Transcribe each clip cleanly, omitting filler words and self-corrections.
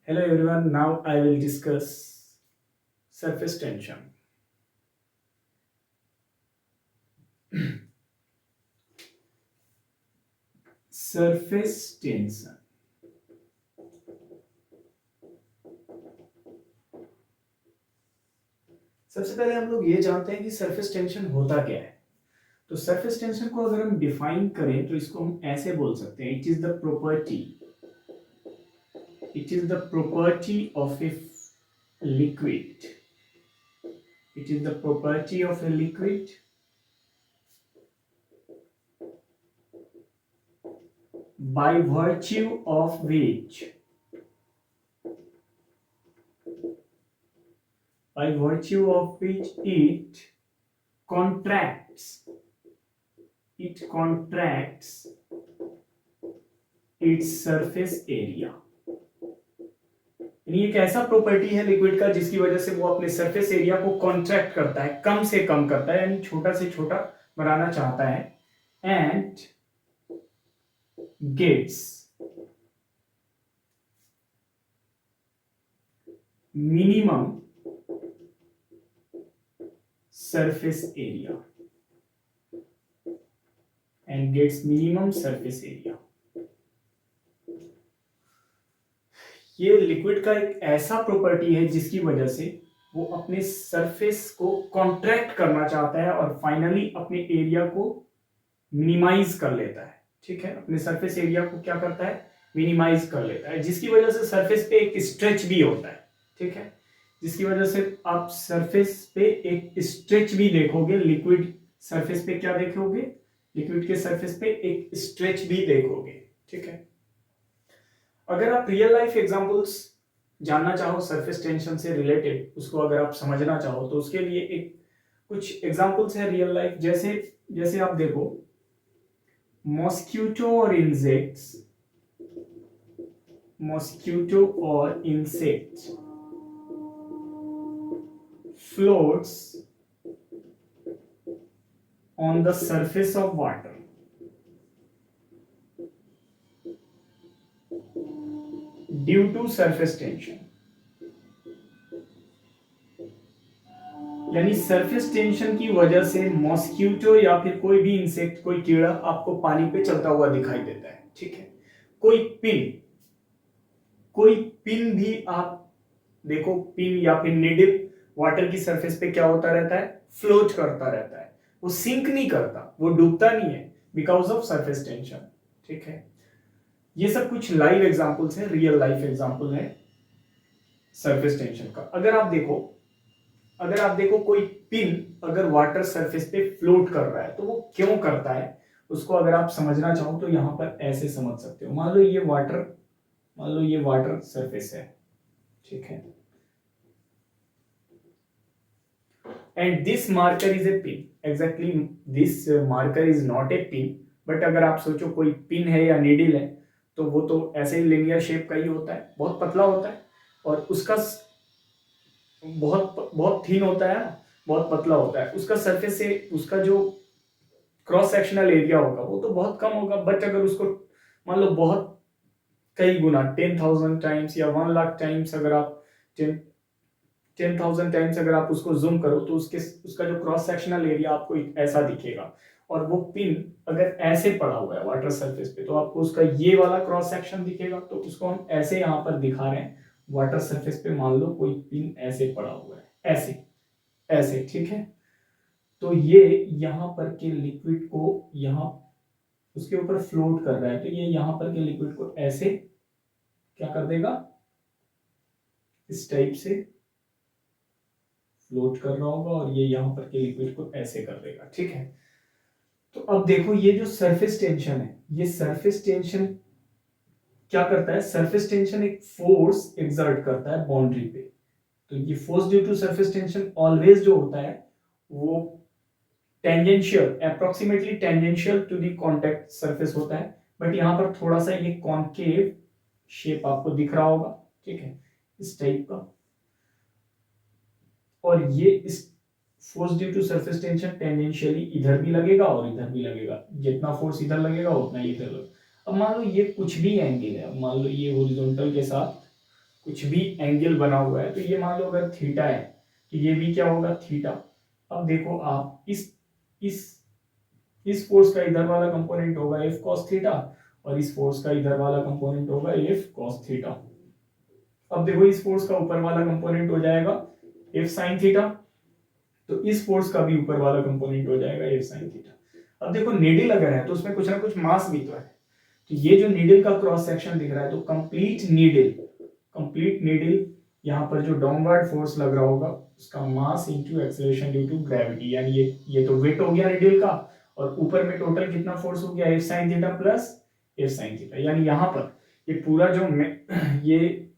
Hello everyone, now I will discuss surface tension. Surface tension. सबसे पहले हम लोग ये जानते हैं कि सरफेस टेंशन होता क्या है। तो सरफेस टेंशन को अगर हम डिफाइन करें तो इसको हम ऐसे बोल सकते हैं, it is the property of a liquid, it is the property of a liquid by virtue of which it contracts its surface area। यानी एक ऐसा प्रॉपर्टी है लिक्विड का जिसकी वजह से वो अपने सरफेस एरिया को कॉन्ट्रैक्ट करता है, कम से कम करता है, यानी छोटा से छोटा बनाना चाहता है, and gets minimum surface area ये लिक्विड का एक ऐसा प्रॉपर्टी है जिसकी वजह से वो अपने सरफेस को कॉन्ट्रैक्ट करना चाहता है और फाइनली अपने एरिया को मिनिमाइज कर लेता है। ठीक है, अपने सरफेस एरिया को क्या करता है, मिनिमाइज कर लेता है, जिसकी वजह से सरफेस पे एक स्ट्रेच भी होता है। ठीक है, जिसकी वजह से आप सरफेस पे एक स्ट्रेच भी देखोगे, लिक्विड सरफेस पे क्या देखोगे, लिक्विड के सरफेस पे एक स्ट्रेच भी देखोगे। ठीक है, अगर आप रियल लाइफ एग्जांपल्स जानना चाहो सरफेस टेंशन से रिलेटेड, उसको अगर आप समझना चाहो तो उसके लिए एक कुछ एग्जांपल्स है रियल लाइफ। जैसे आप देखो, मॉस्किटो और insect floats on the surface of water due to surface tension। यानी सरफेस टेंशन की वजह से मॉस्किटो या फिर कोई भी इंसेक्ट, कोई कीड़ा आपको पानी पे चलता हुआ दिखाई देता है। ठीक है, कोई पिन भी आप देखो, पिन या फिर निडल वाटर की सरफेस पे क्या होता रहता है, फ्लोट करता रहता है, वो सिंक नहीं करता, वो डूबता नहीं है, बिकॉज ऑफ सरफेस टेंशन। ठीक है, ये सब कुछ लाइव एग्जांपल्स है, रियल लाइफ एग्जांपल है सरफेस टेंशन का। अगर आप देखो कोई पिन अगर वाटर सरफेस पे फ्लोट कर रहा है तो वो क्यों करता है, उसको अगर आप समझना चाहो तो यहां पर ऐसे समझ सकते हो। मान लो ये वाटर सरफेस है। ठीक है, and this marker is a pin, exactly this marker is not a pin, but अगर आप सोचो कोई पिन है या नीडल है तो वो तो ऐसे ही लिनियर शेप का ही होता है, बहुत पतला होता है और उसका बहुत थिन होता है, बहुत पतला होता है, उसका सरफेस से उसका जो क्रॉस सेक्शनल एरिया होगा वो तो बहुत कम होगा। बट अगर उसको मान लो बहुत कई गुना 10,000 टाइम्स या 1 लाख टाइम्स, अगर आप 10,000 टाइम्स अगर आप उसको जूम करो तो उसका जो क्रॉस सेक्शनल एरिया आपको ऐसा दिखेगा। और वो पिन अगर ऐसे पड़ा हुआ है वाटर सरफेस पे तो आपको उसका ये वाला क्रॉस सेक्शन दिखेगा। तो उसको हम ऐसे यहाँ पर दिखा रहे हैं, वाटर सरफेस पे मान लो कोई पिन ऐसे पड़ा हुआ है, ऐसे ऐसे। ठीक है, तो ये यहाँ पर के लिक्विड को यहाँ उसके ऊपर फ्लोट कर रहा है, तो ये यहाँ पर के लिक्विड को ऐसे क्या कर देगा, इस टाइप से फ्लोट कर रहा होगा और ये यहाँ पर के लिक्विड को ऐसे कर देगा। ठीक है, तो अब देखो ये जो सरफेस टेंशन है, ये सरफेस टेंशन क्या करता है, सरफेस टेंशन एक फोर्स एक्सर्ट करता है बाउंड्री पे। तो ये force due to surface tension always जो होता है वो tangential, approximately tangential to the contact surface होता है। बट यहाँ पर थोड़ा सा ये कॉन्केव शेप आपको दिख रहा होगा। ठीक है, इस टाइप का, और ये इस force due to surface tension tangentially इधर भी लगेगा और इधर भी लगेगा, जितना फोर्स इधर लगेगा उतना ही इधर लगेगा। अब मान लो ये कुछ भी एंगल है, अब मान लो ये हॉरिजॉन्टल के साथ कुछ भी एंगल बना हुआ है, तो ये मान लो अगर थीटा है तो ये भी क्या होगा, थीटा। अब देखो आप इस फोर्स का इधर वाला कंपोनेंट होगा एफ कॉस थीटा, और इस फोर्स का इधर वाला कंपोनेंट होगा एफ कॉस थीटा। अब देखो इस फोर्स का ऊपर वाला कंपोनेंट हो जाएगा एफ साइन थीटा, तो इस फोर्स का भी ऊपर वाला कंपोनेंट हो जाएगा एफ साइन थीटा। अब देखो नीडल अगर है तो उसमें कुछ ना कुछ मास भी तो है, तो ये जो नीडल का क्रॉस सेक्शन दिख रहा है, तो कंप्लीट नीडल यहाँ पर जो डाउनवर्ड फोर्स लग रहा होगा उसका mass into acceleration due to gravity, यानी ये तो वेट हो गया नीडल का, और ऊपर में टोटल कितना फोर्स हो गया F sine theta plus F sine theta. यानी यहाँ पर ये पूरा जो ये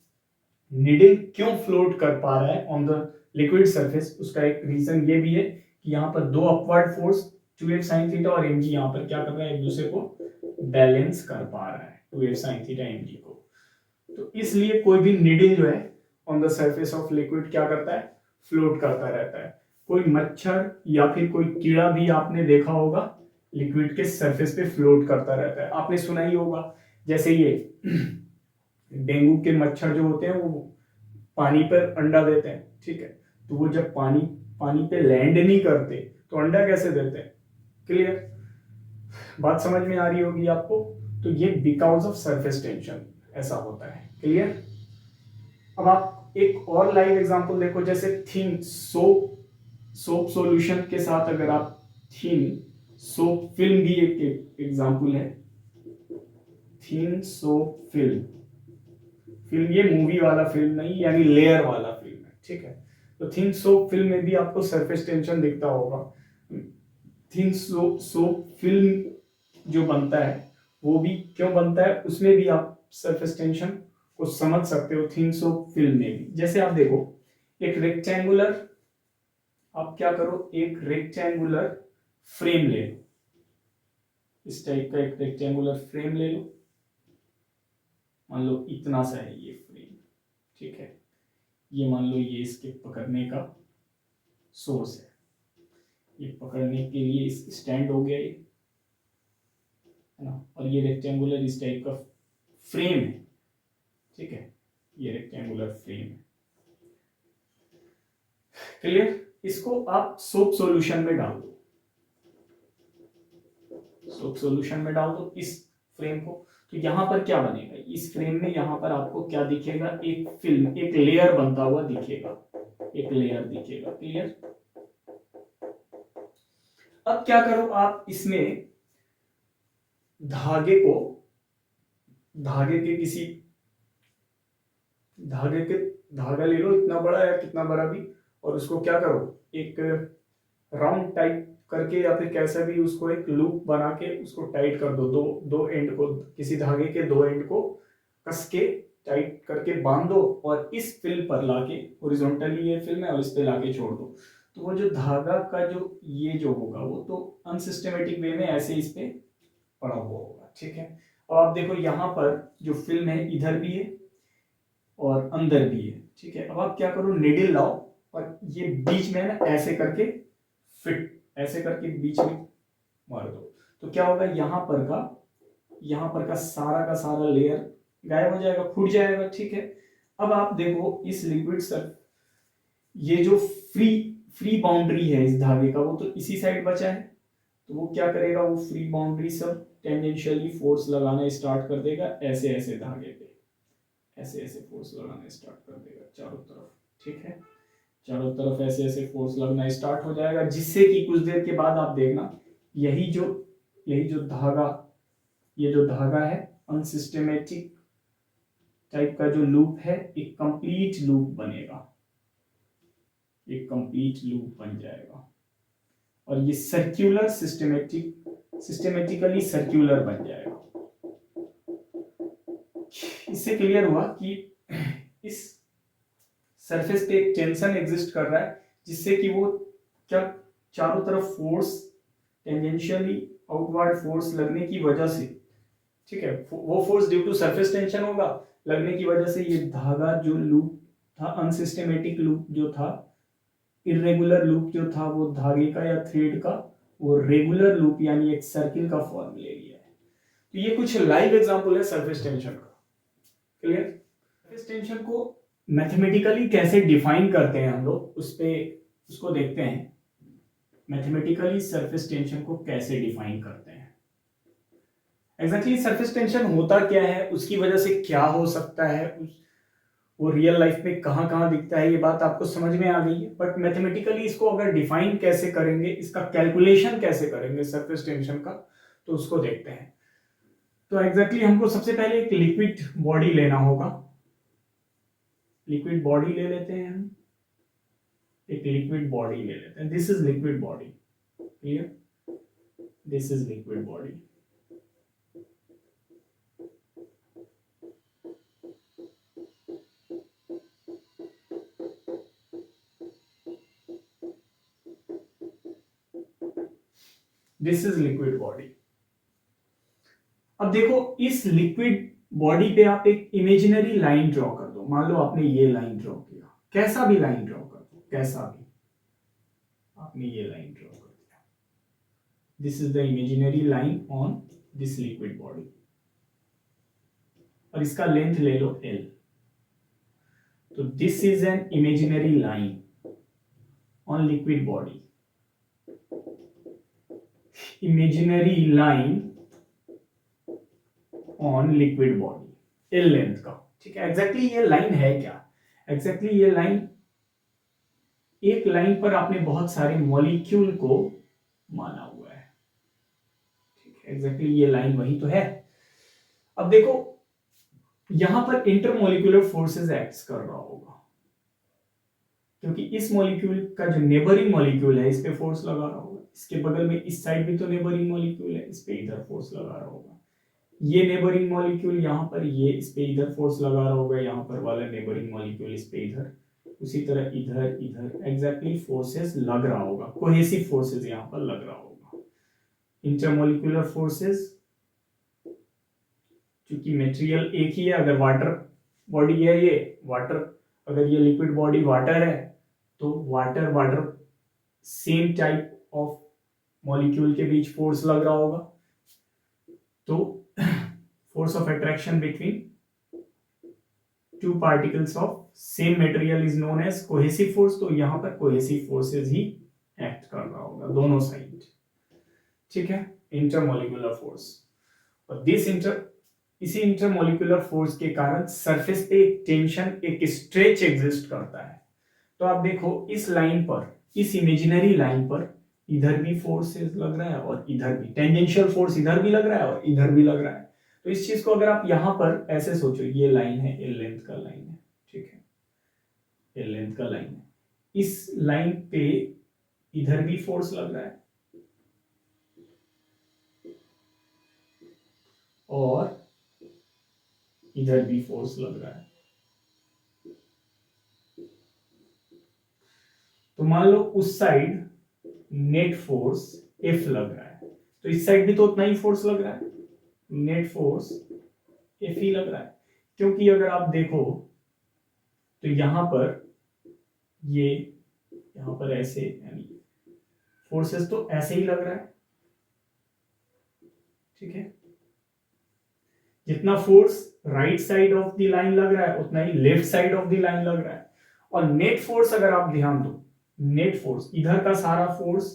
नीडल क्यों फ्लोट कर पा रहा है ऑन द लिक्विड सरफेस, उसका एक रीजन ये भी है कि यहाँ पर दो upward force 2f sin theta और mg यहाँ पर क्या कर रहा है, एक दूसरे को बैलेंस कर पा रहा है 2f sin थीटा mg को। तो इसलिए कोई भी नीडल जो है on the surface of liquid क्या करता है, फ्लोट करता रहता है। कोई मच्छर या फिर कोई कीड़ा भी आपने देखा होगा लिक्विड के सरफेस पे फ्लोट करता रहता है, आपने सुना ही होगा। जैसे ये डेंगू के मच्छर जो होते हैं वो पानी पर अंडा देते हैं, ठीक है, तो वो जब पानी पे लैंड नहीं करते तो अंडा कैसे देते हैं। क्लियर, बात समझ में आ रही होगी आपको। तो ये बिकॉज ऑफ सरफेस टेंशन ऐसा होता है। क्लियर। अब आप एक और लाइव एग्जांपल देखो, जैसे थिन सोप सॉल्यूशन के साथ अगर आप थिन सोप फिल्म भी एक एग्जांपल है, थिन सोप फिल्म ये मूवी वाला फिल्म नहीं, यानी लेयर वाला फिल्म है, ठीक है। तो थिन सोप फिल्म में भी आपको सरफेस टेंशन दिखता होगा। थिन सोप फिल्म जो बनता है वो भी क्यों बनता है, उसमें भी आप सरफेस टेंशन को समझ सकते हो थिन सोप फिल्म में भी। जैसे आप देखो एक रेक्टेंगुलर, आप क्या करो, एक रेक्टेंगुलर फ्रेम ले लो, इस टाइप का एक रेक्टेंगुलर फ्रेम ले लो, मान लो इतना सा है ये फ्रेम, ठीक है। ये मान लो ये इसके पकड़ने का सोर्स है, ये पकड़ने के लिए इस स्टैंड हो गया ये, है ना, और ये रेक्टेंगुलर इस टाइप का फ्रेम है, ठीक है, ये रेक्टेंगुलर फ्रेम है। क्लियर। इसको आप सोप सॉल्यूशन में डाल दो, सोप सॉल्यूशन में डाल दो इस फ्रेम को, तो यहां पर क्या बनेगा, इस फ्रेम में यहां पर आपको क्या दिखेगा, एक फिल्म, एक लेयर बनता हुआ दिखेगा, एक लेयर दिखेगा। क्लियर। अब क्या करो आप इसमें धागे धागा ले लो, इतना बड़ा या कितना बड़ा भी, और उसको क्या करो, एक राउंड टाइप करके या फिर कैसा भी उसको एक लूप बना के उसको टाइट कर दो, दो एंड को, किसी धागे के दो एंड को कस के टाइट करके बांध दो, और इस फिल्म पर लाके, हॉरिजॉन्टली ये फिल्म है और इस पे लाके छोड़ दो, तो वो जो धागा का जो ये जो होगा वो तो अनसिस्टेमेटिक वे में ऐसे इस पे पड़ा हुआ होगा, ठीक है। अब आप देखो यहाँ पर जो फिल्म है इधर भी है और अंदर भी है, ठीक है। अब आप क्या करो, निडल लाओ और ये बीच में ना ऐसे करके फिट, ऐसे करके बीच में मार दो, तो क्या होगा, यहाँ पर का सारा लेयर गायब हो जाएगा, फूट जाएगा, ठीक है। अब आप देखो इस लिक्विड सर, ये जो फ्री बाउंड्री है इस धागे का, वो तो इसी साइड बचा है, तो वो क्या करेगा, वो फ्री बाउंड्री सब टेंजेंशियली फोर्स लगाना स्टार्ट कर देगा, ऐसे ऐसे धागे पे ऐसे ऐसे फोर्स लगाना स्टार्ट कर देगा चारों तरफ, ठीक है। चारों तरफ ऐसे ऐसे फोर्स लगना स्टार्ट हो जाएगा, जिससे कि कुछ देर के बाद आप देखना यही जो धागा है अनसिस्टेमेटिक टाइप का जो लूप है, एक कंप्लीट लूप बनेगा, एक कंप्लीट लूप बन जाएगा, और ये सर्कुलर सिस्टेमेटिकली सर्कुलर बन जाएगा। इससे क्लियर हुआ कि इस सरफेस पे एक टेंशन एग्जिस्ट कर रहा है, जिससे कि वो क्या, चारों तरफ फोर्स, टेंजेंशियली आउटवर्ड फोर्स लगने की वजह से, ठीक है, वो force due to surface tension होगा, लगने की वजह से ये धागा जो लूप था, अनसिस्टेमेटिक लूप जो था, इरेगुलर लूप जो था, वो धागे का या थ्रेड का वो रेगुलर लूप यानी एक सर्किल का फॉर्म ले लिया है। तो ये कुछ लाइव एग्जांपल है सरफेस टेंशन का। क्लियर। सरफेस टेंशन को मैथमेटिकली कैसे डिफाइन करते हैं हम लोग, उसको देखते हैं। मैथमेटिकली सरफेस टेंशन को कैसे डिफाइन करते हैं। एग्जैक्टली सरफेस टेंशन होता क्या है, उसकी वजह से क्या हो सकता है, वो रियल लाइफ में कहाँ कहाँ दिखता है, ये बात आपको समझ में आ गई है। बट मैथमेटिकली इसको अगर डिफाइन कैसे करेंगे, इसका कैलकुलेशन कैसे करेंगे सरफेस टेंशन का, तो उसको देखते हैं। तो एग्जैक्टली हमको सबसे पहले एक लिक्विड बॉडी लेना होगा। लिक्विड बॉडी ले लेते हैं हम, एक लिक्विड बॉडी ले लेते हैं। This is liquid body, clear, this is liquid body. This is liquid body. अब देखो इस लिक्विड बॉडी पे आप एक इमेजिनरी लाइन ड्रॉ कर दो। मान लो आपने ये लाइन ड्रॉ किया, कैसा भी लाइन ड्रॉ कर दो, कैसा भी आपने ये लाइन ड्रॉ कर दिया। This is the imaginary line on this liquid body, और इसका लेंथ ले लो L। तो this is an imaginary line on liquid body, imaginary line on liquid body, L length का, ठीक है। एग्जैक्टली ये लाइन है क्या, एग्जैक्टली ये लाइन, एक लाइन पर आपने बहुत सारे मॉलिक्यूल को माना हुआ है, ठीक है। एग्जैक्टली ये लाइन वही तो है। अब देखो यहां पर इंटरमोलिकुलर फोर्सेस एक्ट कर रहा होगा, क्योंकि इस मॉलिक्यूल का जो नेबरिंग मॉलिक्यूल है इस पे फोर्स लगा रहा होगा, इसके बगल में इस साइड भी तो नेबरिंग मॉलिक्यूल है, इस पे इधर फोर्स लगा रहा होगा। ये नेबरिंग मॉलिक्यूल यहाँ पर, ये इस पे इधर फोर्स लगा रहा होगा, यहाँ पर वाला नेबरिंग मॉलिक्यूल इस पे इधर, उसी तरह इधर इधर एग्जैक्टली फोर्सेस लग रहा होगा, कोहेसिव फोर्सेस यहाँ पर लग रहा होगा। इंटरमोलिकुलर फोर्सेस, क्योंकि मटेरियल एक ही है, अगर वाटर बॉडी है ये वाटर, अगर ये लिक्विड बॉडी वाटर है तो water water same type of molecule के बीच फोर्स लग रहा होगा। तो force of attraction between two particles of same material is known as cohesive force. तो यहां पर कोहेसिव फोर्सेस ही एक्ट कर रहा होगा दोनों साइड, ठीक है। इंटरमोलिकुलर फोर्स, और इसी इंटरमोलिकुलर फोर्स के कारण सरफेस पे एक टेंशन, एक स्ट्रेच एग्जिस्ट करता है। तो आप देखो इस लाइन पर, इस इमेजिनरी लाइन पर इधर भी फोर्सेस लग रहा है और इधर भी टेंजेंशियल फोर्स, इधर भी लग रहा है और इधर भी लग रहा है। तो इस चीज को अगर आप यहां पर ऐसे सोचो, ये लाइन है, L लेंथ का लाइन है, ठीक है, L लेंथ का लाइन है, इस लाइन पे इधर भी फोर्स लग रहा है और इधर भी फोर्स लग रहा है। तो मान लो उस साइड नेट फोर्स F लग रहा है, तो इस साइड भी तो उतना ही फोर्स लग रहा है, नेट फोर्स F ही लग रहा है। क्योंकि अगर आप देखो तो यहां पर ये, यहां पर ऐसे, यानी फोर्सेस तो ऐसे ही लग रहा है, ठीक है। जितना force right side of the line लग रहा है उतना ही left side of the line लग रहा है। और नेट फोर्स अगर आप ध्यान दो, नेट फोर्स इधर का सारा फोर्स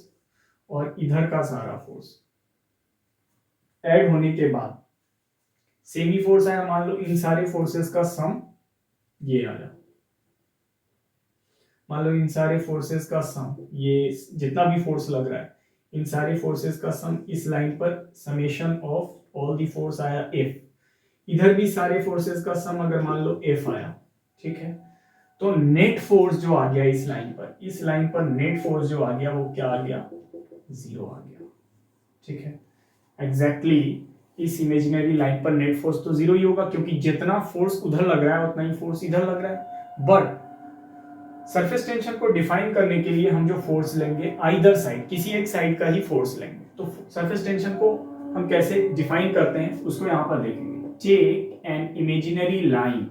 और इधर का सारा फोर्स ऐड होने के बाद सेमी फोर्स आया। मान लो इन सारे फोर्सेस का सम ये आया, मान लो इन सारे फोर्सेस का सम, ये जितना भी फोर्स लग रहा है इन सारे फोर्सेस का सम इस लाइन पर summation of all the force आया F। इधर भी सारे फोर्सेस का सम अगर मान लो F आया, ठीक है। तो नेट फोर्स जो आ गया इस लाइन पर, इस लाइन पर नेट फोर्स जो आ गया वो क्या आ गया, 0 आ गया, ठीक है। एग्जैक्टली इस इमेजिनरी लाइन पर नेट फोर्स तो 0 ही होगा, क्योंकि जितना फोर्स उधर लग रहा है उतना ही फोर्स इधर लग रहा है। बट सरफेस टेंशन को डिफाइन करने के लिए हम जो फोर्स लेंगे आइदर साइड, किसी एक साइड का ही फोर्स लेंगे। तो सरफेस टेंशन को हम कैसे डिफाइन करते हैं उसको यहां पर देखेंगे। Take an imaginary line,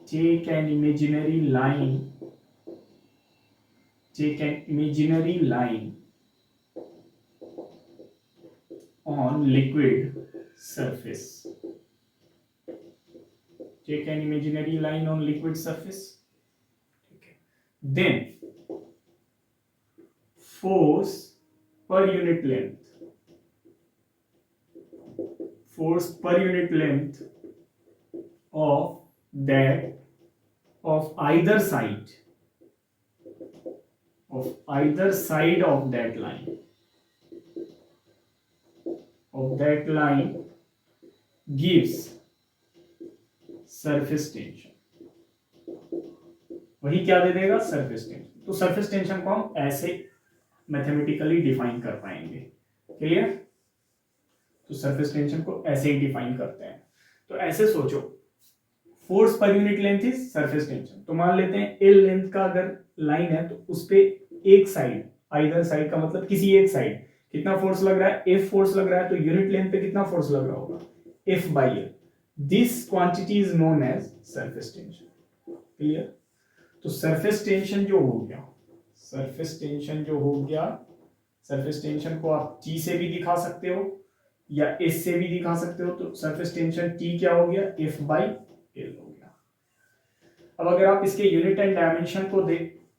take an imaginary line, take an imaginary line on liquid surface, take an imaginary line on liquid surface, ठीक है, then force per unit length, force per unit length of that of either side of that line gives surface tension. वही क्या दे देगा? Surface tension. तो surface tension को हम ऐसे mathematically define कर पाएंगे. क्लियर? तो सरफेस टेंशन को ऐसे ही डिफाइन करते हैं. तो ऐसे सोचो, force per unit length is surface tension. तो मान लेते हैं एल लेंथ का अगर लाइन है तो उस पे एक साइड, आइदर साइड का मतलब किसी एक साइड कितना फोर्स लग रहा है? एफ फोर्स लग रहा है. तो यूनिट लेंथ पे कितना फोर्स लग रहा होगा? F by L. This quantity is known as surface tension. Clear? तो सरफेस टेंशन जो हो गया, सरफेस टेंशन को आप टी से भी दिखा सकते हो या एस से भी दिखा सकते हो. तो सरफेस टेंशन टी क्या हो गया? एफ बाई एल हो गया. अब अगर आप इसके यूनिट एंड डायमेंशन को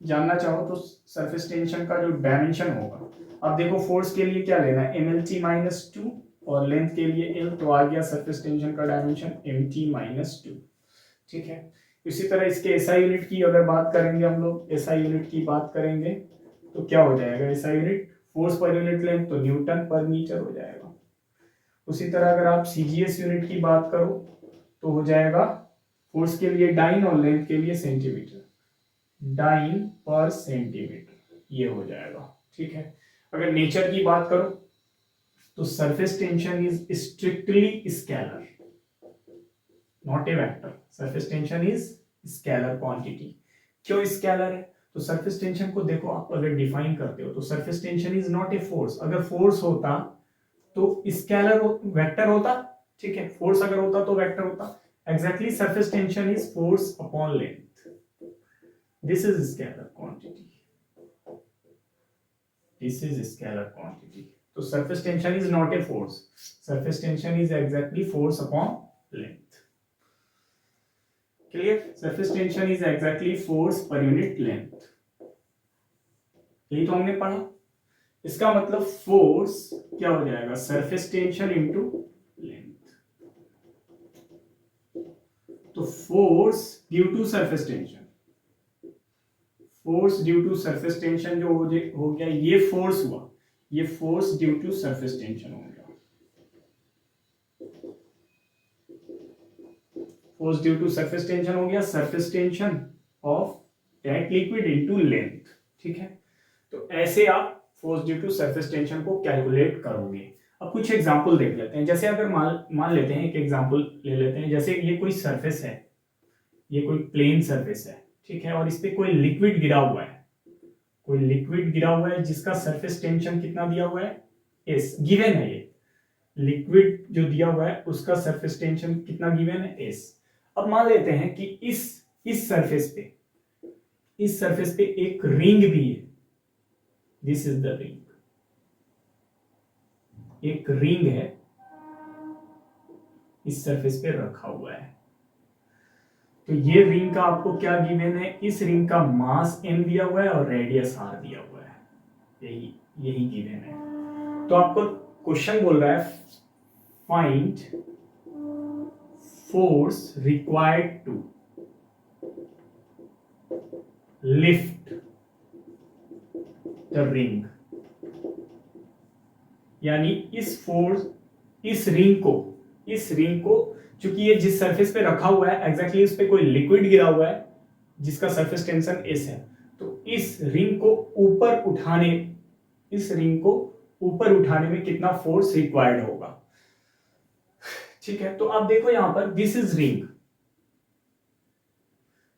जानना चाहो तो सरफेस टेंशन का जो डायमेंशन होगा, अब देखो फोर्स के लिए क्या लेना है? MLT माइनस 2 और लेंथ के लिए L. तो आ गया सरफेस टेंशन का डायमेंशन MT माइनस 2. ठीक है. इसी तरह इसके SI यूनिट की अगर बात करेंगे हम लोग, SI यूनिट की बात करेंगे तो क्या हो जाएगा? SI unit force per unit length तो न्यूटन पर मीटर हो जाएगा. उसी तरह अगर आप CGS यूनिट की बात करो तो हो जाएगा फोर्स के लिए डाइन और लेंथ के लिए सेंटीमीटर, डाइन पर सेंटीमीटर, ये हो जाएगा. ठीक है. अगर नेचर की बात करो तो surface tension is strictly scalar, not a vector. Surface tension is scalar quantity. क्यों स्केलर है? तो सरफेस टेंशन को देखो, आप अगर डिफाइन करते हो तो surface tension is not a force. अगर फोर्स होता तो स्केलर वेक्टर होता. ठीक है. फोर्स अगर होता तो वेक्टर होता. Exactly surface tension is force upon length. This is scalar quantity. This is scalar quantity. So surface tension is not a force. Surface tension is exactly force upon length. Clear? Surface tension is exactly force per unit length. यही तो हमने पढ़ा. इसका मतलब force क्या हो जाएगा? Surface tension into length. तो force due to surface tension, force due to surface tension जो हो गया, ये फोर्स हुआ, ये force due to surface tension हो गया. Force due to surface tension हो गया, surface tension of that liquid into length. ठीक है. तो ऐसे आप force due to surface tension को कैलकुलेट करोगे. अब कुछ एग्जांपल देख लेते हैं. जैसे अगर मान लेते हैं, एक एग्जांपल ले लेते हैं. जैसे ये कोई सरफेस है, ये कोई प्लेन सरफेस है. ठीक है. और इस पे कोई लिक्विड गिरा हुआ है, कोई लिक्विड गिरा हुआ है जिसका सरफेस टेंशन कितना दिया हुआ है? एस. गिवन है, ये लिक्विड जो दिया हुआ है उसका सरफेस टेंशन कितना गिवन है? एस. अब मान लेते हैं कि इस सरफेस पे एक रिंग भी है. This is the ring. एक रिंग है, इस सरफेस पे रखा हुआ है. तो ये रिंग का आपको क्या गिवन है? इस रिंग का मास m दिया हुआ है और रेडियस r दिया हुआ है. यही गिवन है. तो आपको क्वेश्चन बोल रहा है find force required to lift the ring. यानी इस रिंग को चूंकि ये जिस सरफेस पे रखा हुआ है एग्जैक्टली उस पे कोई लिक्विड गिरा हुआ है जिसका सरफेस टेंशन एस है. तो इस रिंग को ऊपर उठाने में कितना फोर्स रिक्वायर्ड होगा? ठीक है. तो आप देखो यहां पर दिस इज रिंग.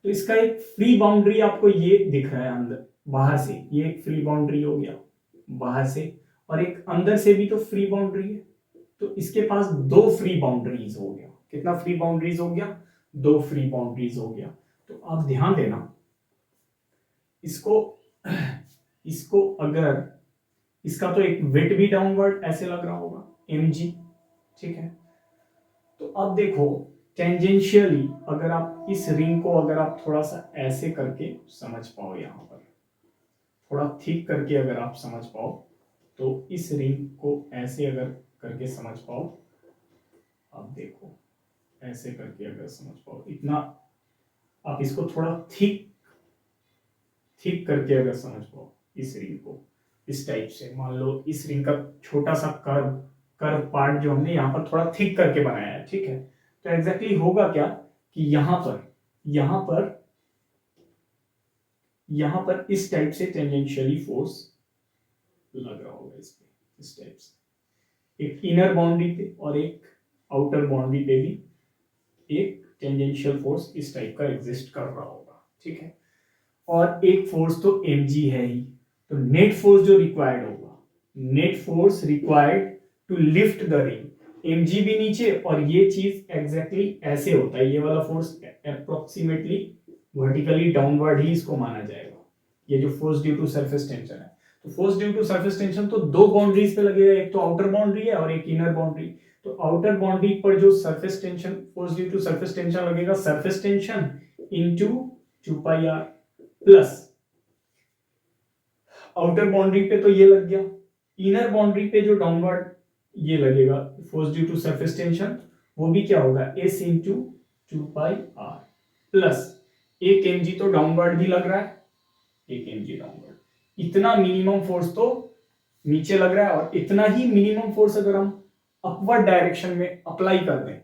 तो इसका एक फ्री बाउंड्री आपको ये दिख रहा है अंदर, बाहर से. ये एक फ्री बाउंड्री हो गया बाहर से, और एक अंदर से भी तो फ्री बाउंड्री है. तो इसके पास दो फ्री बाउंड्रीज हो गया. कितना फ्री बाउंड्रीज हो गया? दो फ्री बाउंड्रीज हो गया. तो आप ध्यान देना, इसको अगर इसका तो एक वेट भी डाउनवर्ड ऐसे लग रहा होगा mg. ठीक है. तो अब देखो टेंजेंशियली अगर आप इस रिंग को अगर आप थोड़ा सा ऐसे करके समझ पाओ, यहाँ पर थोड़ा थिक करके अगर आप समझ पाओ, तो इस रिंग को ऐसे अगर करके समझ पाओ, आप देखो ऐसे करके अगर समझ पाओ, इतना आप इसको थोड़ा थिक थिक करके अगर समझ पाओ इस रिंग को, इस टाइप से मान लो इस रिंग का छोटा सा कर्व कर्व पार्ट जो हमने यहाँ पर थोड़ा थिक करके बनाया है, ठीक है। तो एग्जैक्टली होगा क्या कि यहाँ पर इस टाइप से टेंजेंशियली फोर्स लग रहा होगा इस पे, इस टाइप से एक इनर बाउंड्री पे और एक आउटर बाउंड्री पे भी एक टेंजेंशियल फोर्स इस टाइप का एग्जिस्ट कर रहा होगा, ठीक है। और एक फोर्स तो mg है ही, तो नेट फोर्स जो रिक्वायर्ड होगा, net force required to lift the ring, mg भी नीचे, और ये चीज एग्जैक्टली ऐसे होता है, ये वाला फोर्स अप्रोक्सीमेटली वर्टिकली डाउनवर्ड ही इसको माना जाएगा, ये जो force due to surface tension है। तो force due to surface tension तो दो बाउंड्रीज पे लगेगा, एक तो आउटर बाउंड्री है और एक इनर बाउंड्री। तो आउटर बाउंड्री पर जो surface tension, force due to surface tension लगेगा, surface tension into 2πr plus outer boundary पे तो ये लग गया, इनर बाउंड्री पे जो डाउनवर्ड ये लगेगा force due to surface tension, वो भी क्या होगा s इंटू 2πr प्लस एक mg तो डाउनवर्ड भी लग रहा है, एक mg डाउनवर्ड, इतना मिनिमम फोर्स तो नीचे लग रहा है, और इतना ही मिनिमम फोर्स अगर हम अपवर्ड डायरेक्शन में अप्लाई कर दें,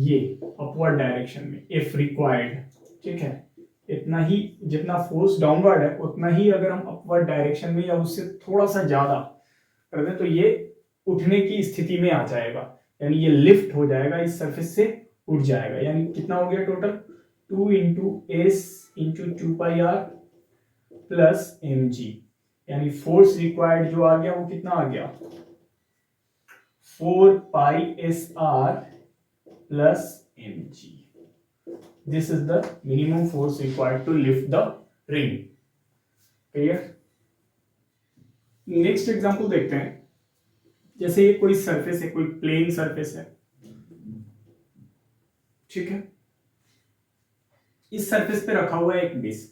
ये अपवर्ड डायरेक्शन में इफ रिक्वायर्ड, ठीक है, इतना ही जितना फोर्स डाउनवर्ड है उतना ही अगर हम अपवर्ड डायरेक्शन में या उससे थोड़ा सा ज्यादा कर दें, तो ये उठने की स्थिति में आ जाएगा, यानी ये लिफ्ट हो जाएगा, इस सरफेस से उठ जाएगा। यानी कितना हो गया total 2 into S into 2πr plus mg, यानी फोर्स रिक्वायर्ड जो आ गया वो कितना आ गया 4πsr plus mg. This is the minimum force required to lift the ring. Clear? Next example देखते हैं, जैसे ये कोई सरफेस है, कोई प्लेन सरफेस है, ठीक है, इस सरफेस पे रखा हुआ है एक डिस्क,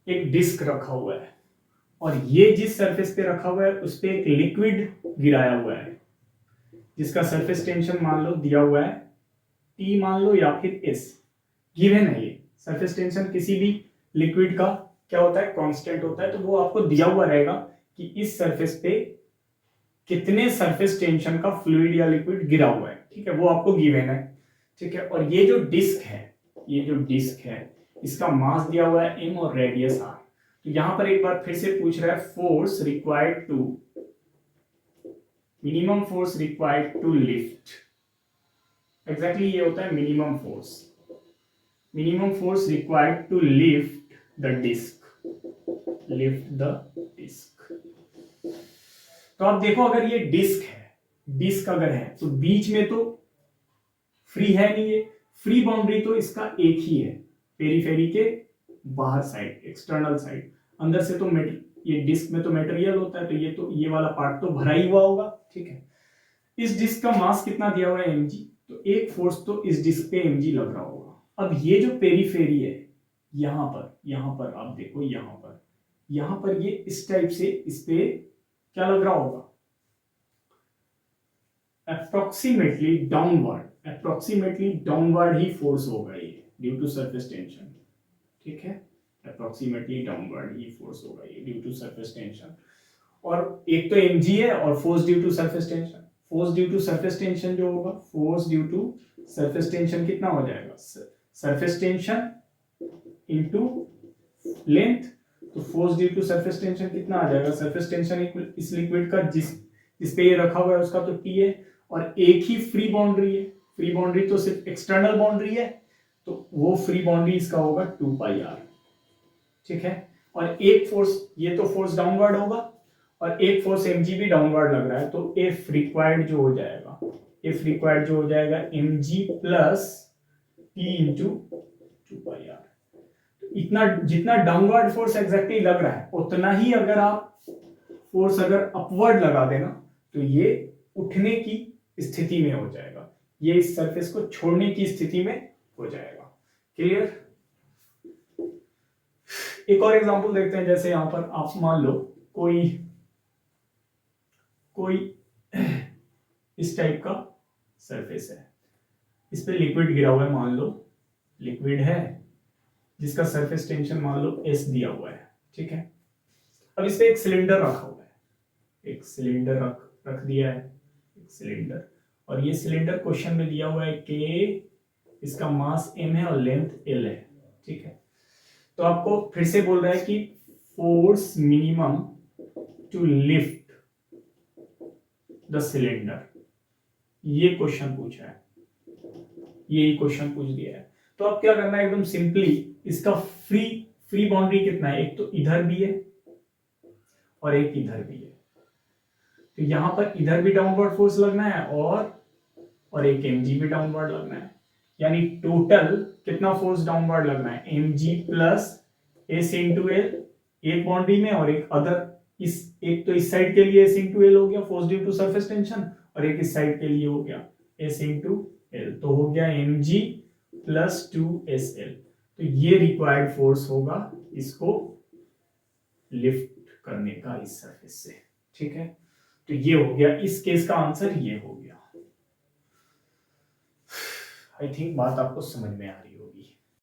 एक डिस्क रखा हुआ है, और ये जिस सरफेस पे रखा हुआ है उस पे एक लिक्विड गिराया हुआ है, जिसका सरफेस टेंशन मान लो दिया हुआ है T मान लो या फिर S, गिवन है। ये सरफेस टेंशन किसी भी लिक्विड का क्या होता है कांस्टेंट होता है, तो वो आपको दिया हुआ रहेगा कि इस सरफेस पे कितने सरफेस टेंशन का फ्लूइड या लिक्विड गिरा हुआ है, ठीक है, वो आपको गिवन है, ठीक है। और ये जो डिस्क है, ये जो डिस्क है इसका मास दिया हुआ है m और रेडियस r। तो यहां पर एक बार फिर से पूछ रहा है force required to, minimum force required to lift, exactly ये होता है minimum force required to lift the disc, lift the disc. तो आप देखो अगर ये डिस्क है, डिस्क अगर है तो बीच में तो फ्री है नहीं, है फ्री बाउंड्री तो इसका एक ही है, पेरीफेरी के बाहर साइड, एक्सटर्नल साइड, अंदर से तो ये डिस्क में तो मटेरियल होता है, तो ये वाला पार्ट तो भरा ही हुआ होगा, ठीक है। इस डिस्क का मास कितना दिया हुआ है mg, तो एक फोर्स तो इस डिस्क पे mg लग रहा होगा। अब ये जो पेरीफेरी है यहां पर आप देखो, यहां पर ये इस टाइप से इस पे क्या लग रहा होगा अप्रोक्सीमेटली डाउनवर्ड ही फोर्स होगा ये ड्यू टू सरफेस टेंशन, ठीक है, अप्रोक्सीमेटली डाउनवर्ड ही फोर्स होगा ये ड्यू टू सरफेस टेंशन। और एक तो mg है और force due to surface tension, force due to surface tension जो होगा, force due to surface tension कितना हो जाएगा, सरफेस टेंशन इनटू लेंथ, तो force due to surface tension कितना आ जाएगा, सरफेस टेंशन इस लिक्विड का जिस पे ये रखा हुआ है उसका तो T है, और एक ही फ्री बाउंड्री है, फ्री बाउंड्री तो सिर्फ एक्सटर्नल बाउंड्री है, तो वो फ्री बाउंड्री इसका होगा 2πr, ठीक है। और एक फोर्स, ये तो फोर्स डाउनवर्ड होगा और एक फोर्स mg भी डाउनवर्ड लग रहा है, तो F रिक्वायर्ड जो हो जाएगा mg plus T into 2πr। इतना जितना डाउनवर्ड फोर्स एग्जैक्टली लग रहा है उतना ही अगर आप फोर्स अगर अपवर्ड लगा देना तो ये उठने की स्थिति में हो जाएगा, ये इस सरफेस को छोड़ने की स्थिति में हो जाएगा। क्लियर? एक और एग्जांपल देखते हैं। जैसे यहां पर आप मान लो कोई कोई इस टाइप का सरफेस है, इस पे लिक्विड गिरा हुआ है, मान लो लिक्विड है जिसका सरफेस टेंशन मान लो S दिया हुआ है, ठीक है। अब इस पे एक सिलेंडर रखा हुआ है, एक सिलेंडर रख दिया है, एक सिलेंडर, और ये सिलेंडर क्वेश्चन में दिया हुआ है कि इसका मास m है और लेंथ L है, ठीक है। तो आपको फिर से बोल रहा है कि force minimum to lift the cylinder, ये क्वेश्चन पूछा है, यही क्वेश्चन पूछ दिया है। तो अब क्या करना है, एकदम सिंपली इसका फ्री बाउंड्री कितना है, एक तो इधर भी है और एक इधर भी है, तो यहां पर इधर भी डाउनवर्ड फोर्स लगना है और एक mg भी डाउनवर्ड लगना है, यानी टोटल कितना फोर्स डाउनवर्ड लगना है, mg plus s into L एक बाउंड्री में, और एक अदर एक तो इस साइड के लिए s इंटू एल हो गया force due to surface tension, और एक इस साइड के लिए हो गया s इंटू एल, तो हो गया mg प्लस 2sl। तो ये रिक्वायर्ड फोर्स होगा इसको लिफ्ट करने का इस सरफेस से, ठीक है। तो ये हो गया, इस केस का आंसर ये हो गया। आई थिंक बात आपको समझ में आ रही है।